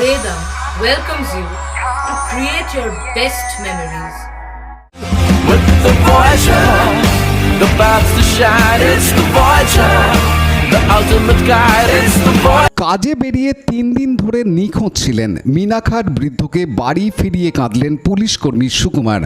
Vedam welcomes you to create your best memories. With the Voyager, the paths to shine, it's the Voyager, the ultimate guide, it's the Voyager. কাজে বেরিয়ে 3 দিন ধরে নিখোঁজ ছিলেন মিনাখার বৃদ্ধকে বাড়ি ফিরিয়ে কাঁদলেন পুলিশ কর্মী সুকুমার।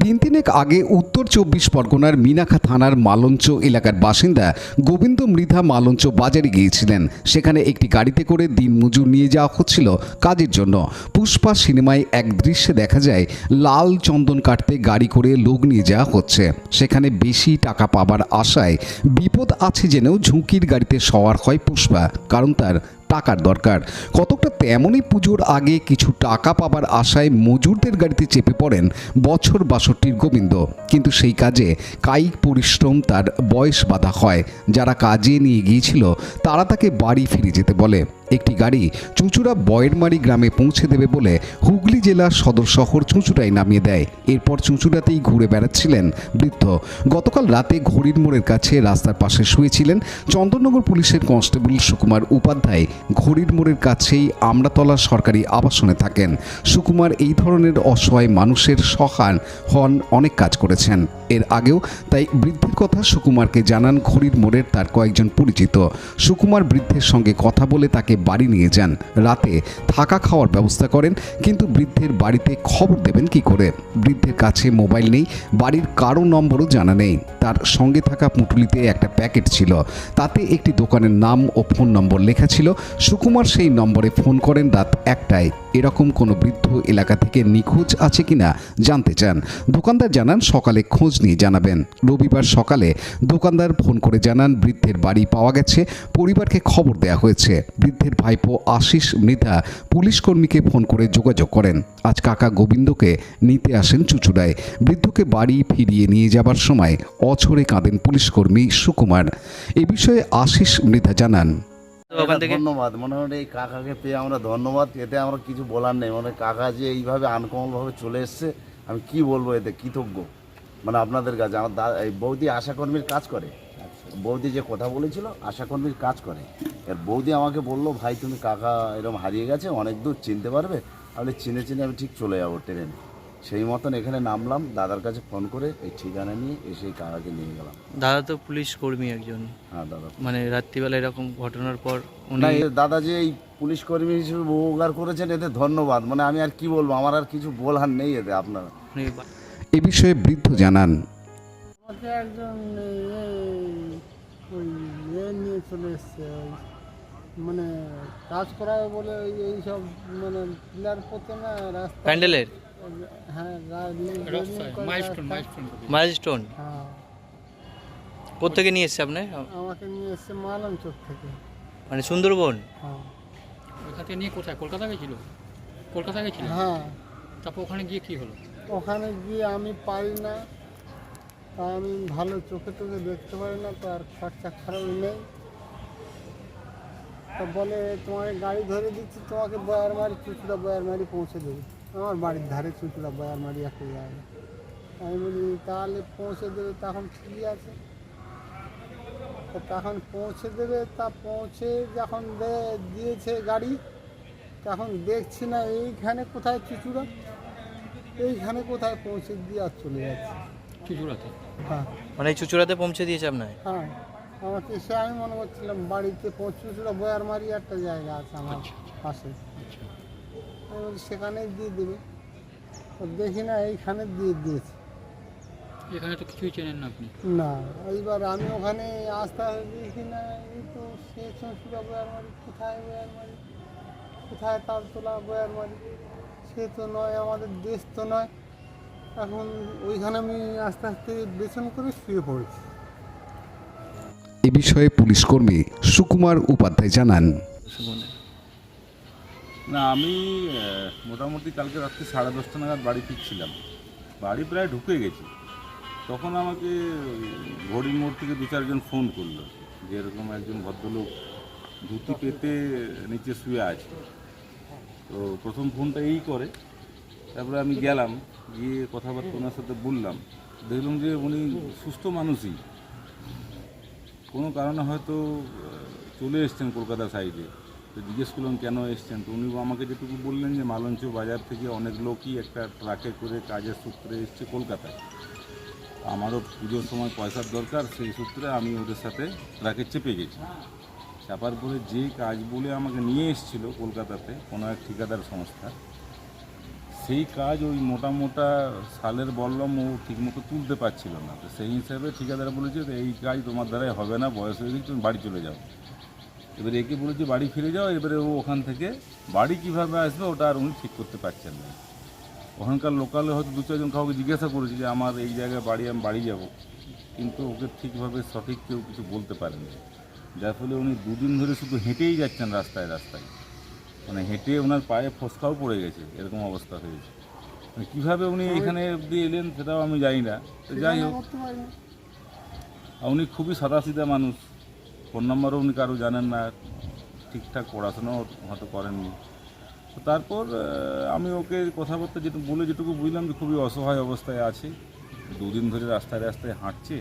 দিন তিনেক আগে উত্তর 24 পরগনার মিনাখা থানার মালঞ্চ এলাকার বাসিন্দা গোবিন্দ মৃধা মালঞ্চ বাজারে গিয়েছিলেন। সেখানে একটি গাড়িতে করে দিনমজুর নিয়ে যাওয়া হচ্ছিল কাজের জন্য। পুষ্পা সিনেমায় এক দৃশ্যে দেখা যায় লাল চন্দন কাটতে গাড়ি করে লোক নিয়ে যাওয়া হচ্ছে। সেখানে বেশি টাকা পাবার আশায় বিপদ আছে জেনেও ঝুঁকির গাড়িতে সওয়ার হয় পুষ্পা, কারণ তার টাকার দরকার। কতকটা তেমনই পুজোর আগে কিছু টাকা পাবার আশায় মজুরদের গাড়িতে চেপে পড়েন বছর 62 গোবিন্দ। কিন্তু সেই কাজে কায়িক পরিশ্রম তার বয়স বাধা হয়। যারা কাজে নিয়ে গিয়েছিল তারা তাকে বাড়ি ফিরে যেতে বলে। একটি গাড়ি চুঁচুড়া বয়েরমারি গ্রামে পৌঁছে দেবে বলে হুগলি জেলার সদর শহর চুঁচুড়ায় নামিয়ে দেয়। এরপর চুঁচুড়াতেই ঘুরে বেড়াচ্ছিলেন বৃদ্ধ। গতকাল রাতে ঘড়ির মোড়ের কাছে রাস্তার পাশে শুয়েছিলেন। চন্দননগর পুলিশের কনস্টেবল সুকুমার উপাধ্যায় ঘড়ির মোড়ের কাছেই আমরাতলা সরকারি আবাসনে থাকেন। সুকুমার এই ধরনের অসহায় মানুষের সহায় হন, অনেক কাজ করেছেন এর আগেও। তাই বৃদ্ধের কথা সুকুমারকে জানান ঘড়ির মোড়ের তার কয়েকজন পরিচিত। সুকুমার বৃদ্ধের সঙ্গে কথা বলে তাকে বাড়ি নিয়ে যান। রাতে থাকা খাওয়ার ব্যবস্থা করেন, কিন্তু বৃদ্ধের বাড়িতে খবর দেবেন কি করে? বৃদ্ধের কাছে মোবাইল নেই, বাড়ির কারো নম্বরও জানা নেই। তার সঙ্গে থাকা পুঁটুলিতে একটা প্যাকেট ছিল, তাতে একটি দোকানের নাম ও ফোন নম্বর লেখা ছিল। সুকুমার সেই নম্বরে ফোন করেন রাত 1টায়। এরকম কোনো বৃদ্ধ এলাকা থেকে নিখোঁজ আছে কিনা জানতে চান। দোকানদার জানান সকালে খোঁজ নিয়ে জানাবেন। রবিবার সকালে দোকানদার ফোন করে জানান বৃদ্ধের বাড়ি পাওয়া গেছে, পরিবারকে খবর দেওয়া হয়েছে। বৃদ্ধের ভাইপো আশিস মৃধা পুলিশ কর্মীকে ফোন করে যোগাযোগ করেন। আজ কাকা গোবিন্দকে নিতে আসেন চুঁচুড়ায়। বৃদ্ধকে বাড়ি ফিরিয়ে নিয়ে যাবার সময় অঝরে কাঁদেন পুলিশ কর্মী সুকুমার। এ বিষয়ে আশিস মৃধা জানান, ধন্যবাদ। মনে হয় এই কাকাকে পেয়ে আমরা ধন্যবাদ, এতে আমরা কিছু বলার নেই। মানে কাকা যে এইভাবে আনকমনভাবে চলে এসছে, আমি কি বলবো, এতে কৃতজ্ঞ। মানে আপনাদের কাছে আমার এই বৌদি আশাকর্মীর কাজ করে। বৌদি যে কথা বলেছিল আশাকর্মীর কাজ করে। এর বৌদি আমাকে বললো, ভাই তুমি কাকা এরকম হারিয়ে গেছে, অনেক দূর চিনতে পারবে? আমি চিনে আমি ঠিক চলে যাবো ট্রেনে। সেই মতন এখানে নামলাম, দাদার কাছে ফোন করে এই ঠিকানা নিয়ে এসে কাকাকে নিয়ে গেলাম। দাদা তো পুলিশ কর্মী একজন। হ্যাঁ দাদা, মানে রাত্রিবেলা এরকম ঘটনার পর না দাদা যে এই পুলিশ কর্মী হিসেবে উপকার করেছেন, এতে ধন্যবাদ। মানে আমি আর কি বলবো, আমার আর কিছু বলার নেই এতে আপনারা। এ বিষয়ে বৃদ্ধ জানান, আমাকে একজন ওই নিয়ে চলে এসছে, মানে কাজ করাবে বলে এই সব মানে পিলার পড়তে না রাস্তা প্যান্ডেলের। হ্যাঁ মাইলস্টোন। হ্যাঁ, কোথেকে নিয়ে এসছে আপনি? আমাকে নিয়ে এসছে মালঞ্চক থেকে, মানে সুন্দরবন। হ্যাঁ। ওইখান থেকে নিয়ে কোথায়? কলকাতা গেছিল? কলকাতা গেছিল? হ্যাঁ, তারপর ওখানে গিয়ে কী হলো? ওখানে গিয়ে আমি পারি না, তা আমি ভালো চোখে টোখে দেখতে পারি না, তো আর খরচা খারাপ নেই। তা বলে তোমাকে গাড়ি ধরে দিচ্ছি, তোমাকে বয়ারমারি চুঁচুড়া বয়ারমারি পৌঁছে দেবে। আমার বাড়ির ধারে চুঁচুড়া বয়ারমারি একটা জায়গা। আমি বলি তাহলে পৌঁছে দেবে, তখন ঠিকই আছে। তো তখন পৌঁছে দেবে, তা পৌঁছে যখন দিয়েছে গাড়ি, তখন দেখছি না এইখানে কোথায় চুঁচুড়া, এইখানে কোথায় পৌঁছে দিয়ে আর চলে যাচ্ছে চুচুড়াতে? হ্যাঁ, মানে এই চুচুড়াতে পৌঁছে দিয়েছে আপনার? হ্যাঁ। আমাকে সে আমি মনে করছিলাম বাড়িতে চুঁচুড়া বয়ারমারি একটা জায়গা আছে আমার পাশে, আমি বলি সেখানেই দিয়ে দেবে। তো দেখি না এইখানে দিয়ে দিয়েছে। এখানে তো কিছুই চেনেন না আপনি? না, এইবার আমি ওখানে আসতে দেখি না, এই তো সে চুঁচুড়া বয়ারমারি, কোথায় বয়ারমারি, কোথায় তালতলা বয়ারমারি, সে তো নয়, আমাদের দেশ তো নয়। এখন ওইখানে আমি আস্তে আস্তে বেচন করে শুয়ে পড়েছি। এ বিষয়ে পুলিশ কর্মী সুকুমার উপাধ্যায় জানান, না আমি মোটামুটি কালকে রাত্রি 10:30 নাগাদ বাড়ি ফিরছিলাম। বাড়ি প্রায় ঢুকে গেছি, তখন আমাকে ঘড়ির মোড় থেকে 2-4 জন ফোন করলো যে এরকম একজন ভদ্রলোক ধুতি পেতে নিচে শুয়ে আছে। তো প্রথম ফোনটা এই করে, তারপরে আমি গেলাম, গিয়ে কথাবার্তা ওনার সাথে বললাম। দেখলাম যে উনি সুস্থ মানুষই, কোনো কারণে হয়তো চলে এসছেন কলকাতা সাইডে। তো জিজ্ঞেস করলাম কেন এসছেন, তো উনি আমাকে যেটুকু বললেন যে মালঞ্চ বাজার থেকে অনেক লোকই একটা ট্রাকে করে কাজের সূত্রে এসছে কলকাতায়। আমারও পুজোর সময় পয়সার দরকার, সেই সূত্রে আমি ওদের সাথে ট্রাকে চেপে গেছি। চাপার পরে যে কাজ বলে আমাকে নিয়ে এসেছিলো কলকাতাতে কোনো এক ঠিকাদার সংস্থা, সেই কাজ ওই মোটা মোটা সালের বললাম ও ঠিকমতো তুলতে পারছিল না। তো সেই হিসাবে ঠিকাদার বলেছে যে এই কাজ তোমার দ্বারাই হবে না, বয়স হয়ে গেছে, তুমি বাড়ি চলে যাও। এবারে একে বলেছে বাড়ি ফিরে যাও। এবারে ও ওখান থেকে বাড়ি কীভাবে আসবে ওটা আর উনি ঠিক করতে পারছেন না। ওখানকার লোকালে হয়তো 2-4 জন কাউকে জিজ্ঞাসা করেছে যে আমার এই জায়গায় বাড়ি, আমি বাড়ি যাব, কিন্তু ওকে ঠিকভাবে সঠিক কেউ কিছু বলতে পারেনি। যার ফলে উনি 2 দিন ধরে শুধু হেঁটেই যাচ্ছেন রাস্তায় রাস্তায়, মানে হেঁটে ওনার পায়ে ফসকাও পড়ে গেছে, এরকম অবস্থা হয়েছে। মানে কীভাবে উনি এখানে অবধি এলেন সেটাও আমি জানি না। তো যাই হোক, করতে পারি না। উনি খুবই সাদাসিধা মানুষ, ফোন নাম্বারও উনি কারো জানেন না, ঠিকঠাক পড়াশোনাও হয়তো করেননি। তো তারপর আমি ওকে কথাবার্তা যেটুকু বুঝলাম যে খুবই অসহায় অবস্থায় আছে, 2 দিন ধরে রাস্তায় রাস্তায় হাঁটছে।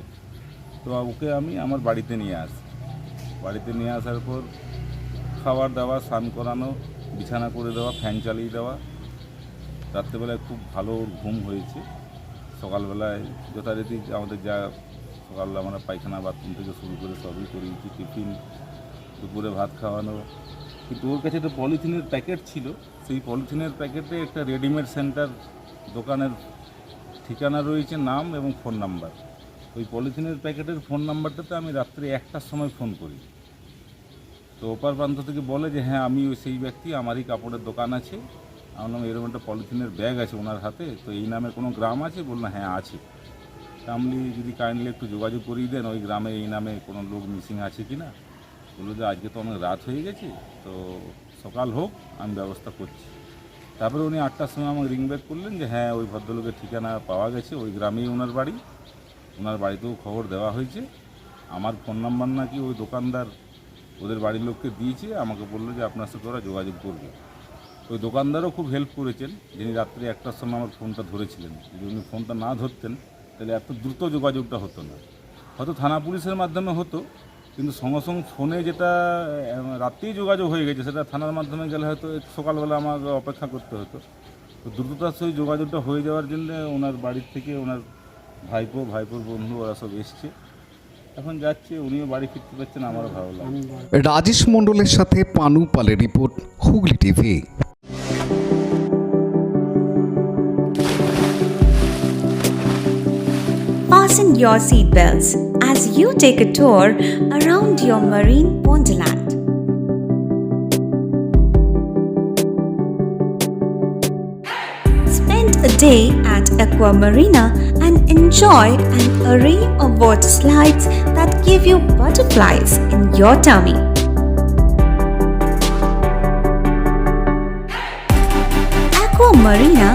তো ওকে আমি আমার বাড়িতে নিয়ে আসি। বাড়িতে নিয়ে আসার পর খাবার দাওয়া, স্নান করানো, বিছানা করে দেওয়া, ফ্যান চালিয়ে দেওয়া। রাত্রেবেলায় খুব ভালো ওর ঘুম হয়েছে। সকালবেলায় যথারীতি আমাদের যা সকালবেলা আমরা পায়খানা বাথরুম থেকে শুরু করে সবই করিয়েছি, টিফিন, দুপুরে ভাত খাওয়ানো। কিন্তু ওর কাছে একটা পলিথিনের প্যাকেট ছিল, সেই পলিথিনের প্যাকেটে একটা রেডিমেড সেন্টার দোকানের ঠিকানা রয়েছে, নাম এবং ফোন নাম্বার। ওই পলিথিনের প্যাকেটের ফোন নাম্বারটাতে আমি রাত্রে 1টার সময় ফোন করি। তো ওপার প্রান্ত থেকে বলে যে হ্যাঁ আমি সেই ব্যক্তি, আমারই কাপড়ের দোকান আছে। আমার নাম এরকম একটা পলিথিনের ব্যাগ আছে ওনার হাতে, তো এই নামে কোনো গ্রাম আছে? বললাম হ্যাঁ আছে। তা আপনি যদি কাইন্ডলি একটু যোগাযোগ করিয়ে দেন ওই গ্রামে এই নামে কোনো লোক মিসিং আছে কি না। বললো যে আজকে তো অনেক রাত হয়ে গেছে, তো সকাল হোক আমি ব্যবস্থা করছি। তারপরে উনি 8টার সময় আমাকে রিং ব্যাক করলেন যে হ্যাঁ ওই ভদ্রলোকের ঠিকানা পাওয়া গেছে, ওই গ্রামেই ওনার বাড়ি, ওনার বাড়িতেও খবর দেওয়া হয়েছে। আমার ফোন নাম্বার নাকি ওই দোকানদার ওদের বাড়ির লোককে দিয়েছে, আমাকে বললো যে আপনার সাথে ওরা যোগাযোগ করবে। ওই দোকানদারও খুব হেল্প করেছেন, যিনি রাত্রে 1টার সময় আমার ফোনটা ধরেছিলেন। যদি উনি ফোনটা না ধরতেন তাহলে এত দ্রুত যোগাযোগটা হতো না। হয়তো থানা পুলিশের মাধ্যমে হতো, কিন্তু সঙ্গে সঙ্গে ফোনে যেটা রাত্রেই যোগাযোগ হয়ে গেছে সেটা থানার মাধ্যমে গেলে হয়তো সকালবেলা আমাকে অপেক্ষা করতে হতো। তো দ্রুততার সহিত যোগাযোগটা হয়ে যাওয়ার জন্য ওনার বাড়ির থেকে ওনার ভাইপোর বন্ধু ওরা সব এসছে, এখন যাচ্ছে, উনিও বাড়ি ফিরতে পারছেন, আমারও ভালো লাগে। রাজেশ মণ্ডলের সাথে পানু পালের report, Hooghly TV. Fasten your seatbelts as you take a tour around your marine wonderland. Spend a day at Aqua Marina and enjoy an array of water slides that give you butterflies in your tummy. Aqua Marina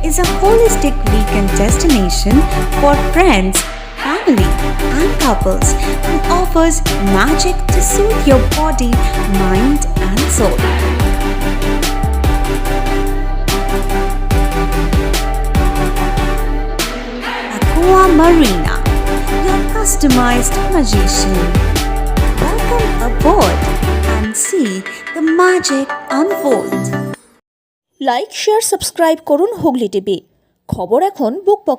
is a holistic weekend destination for friends, family, and couples and offers magic to soothe your body, mind, and soul. Aqua Marina, your customized magician. Welcome aboard and see the magic unfold. Like share subscribe করুন Hooghly TV. খবর এখন বুক pocket.